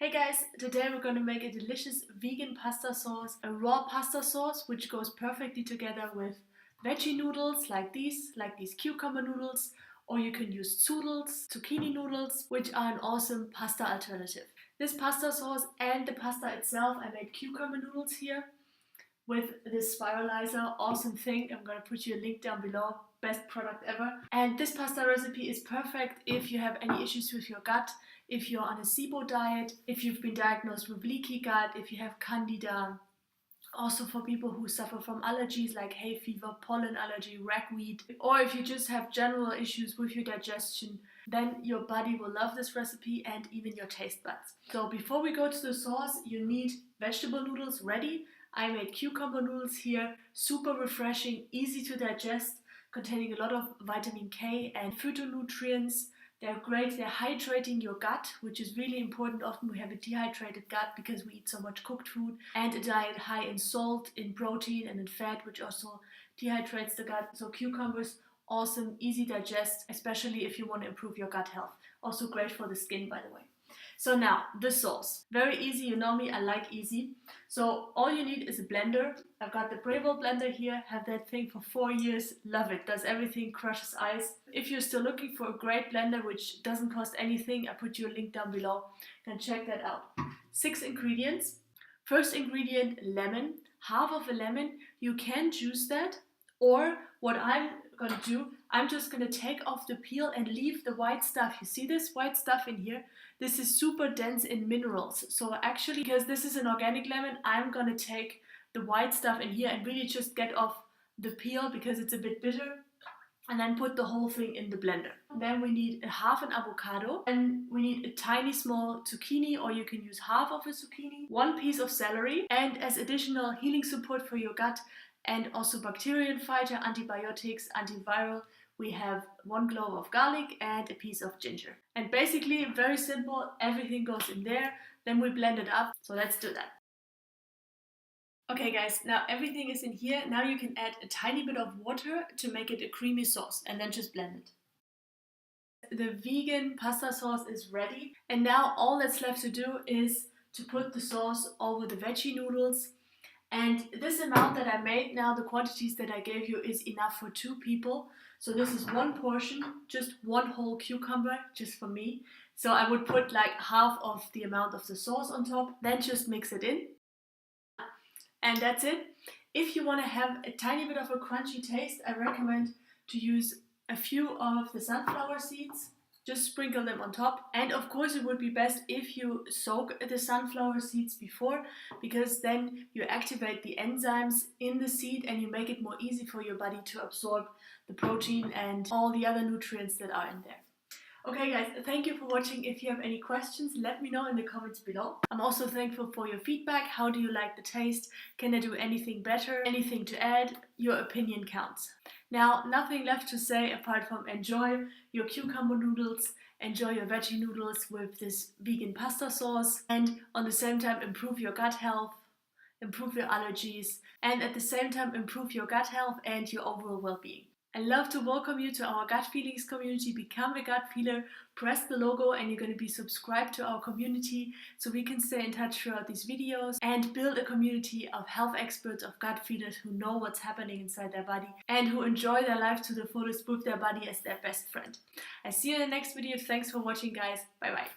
Hey guys, today we're going to make a delicious vegan pasta sauce, a raw pasta sauce which goes perfectly together with veggie noodles like these cucumber noodles, or you can use zoodles, zucchini noodles, which are an awesome pasta alternative. This pasta sauce and the pasta itself, I made cucumber noodles here with this SPIRALIZER, awesome thing. I'm going to put you a link down below, best product ever. And this pasta recipe is perfect if you have any issues with your gut, if you're on a SIBO diet, if you've been diagnosed with leaky gut, if you have candida, also for people who suffer from allergies like hay fever, pollen allergy, ragweed, or if you just have general issues with your digestion, then your body will love this recipe and even your taste buds. So before we go to the sauce, you need vegetable noodles ready. I made cucumber noodles here, super refreshing, easy to digest, containing a lot of vitamin K and phytonutrients. They're great, they're hydrating your gut, which is really important. Often we have a dehydrated gut because we eat so much cooked food, and a diet high in salt, in protein and in fat, which also dehydrates the gut. So cucumbers, awesome, easy digest, especially if you want to improve your gut health. Also great for the skin, by the way. So now, the sauce. Very easy, you know me, I like easy. So all you need is a blender. I've got the Breville BLENDER here, have that thing for 4 years, love it, does everything, crushes ice. If you're still looking for a great blender which doesn't cost anything, I put you a link down below, you can check that out. 6 ingredients. First ingredient, lemon. Half of a lemon, you can juice that, or what I'm gonna do, I'm just gonna take off the peel and leave the white stuff. You see this white stuff in here? This is super dense in minerals. So actually, because this is an organic lemon, I'm gonna take the white stuff in here and really just get off the peel because it's a bit bitter, and then put the whole thing in the blender. Then we need half an avocado, and we need a tiny small zucchini, or you can use half of a zucchini, 1 piece of celery, and as additional healing support for your gut and also bacterial fighter, antibiotics, antiviral, we have 1 clove of garlic and a piece of ginger. And basically, very simple, everything goes in there, then we blend it up. So let's do that. Okay guys, now everything is in here. Now you can add a tiny bit of water to make it a creamy sauce and then just blend it. The vegan pasta sauce is ready, and now all that's left to do is to put the sauce over the veggie noodles. And this amount that I made now, the quantities that I gave you, is enough for 2 people. So this is 1 portion, just 1 whole cucumber, just for me. So I would put like half of the amount of the sauce on top, then just mix it in. And that's it. If you want to have a tiny bit of a crunchy taste, I recommend to use a few of the sunflower seeds. Just sprinkle them on top. And of course it would be best if you soak the sunflower seeds before, because then you activate the enzymes in the seed and you make it more easy for your body to absorb the protein and all the other nutrients that are in there. Okay guys, thank you for watching. If you have any questions, let me know in the comments below. I'm also thankful for your feedback. How do you like the taste? Can I do anything better? Anything to add? Your opinion counts. Now, nothing left to say apart from enjoy your cucumber noodles, enjoy your veggie noodles with this vegan pasta sauce, and on the same time improve your gut health, improve your allergies, and at the same time improve your gut health and your overall well-being. I'd love to welcome you to our Gut Feelings community. Become a gut feeler, press the logo, and you're going to be subscribed to our community so we can stay in touch throughout these videos and build a community of health experts, of gut feelers who know what's happening inside their body and who enjoy their life to the fullest with their body as their best friend. I see you in the next video. Thanks for watching, guys. Bye bye.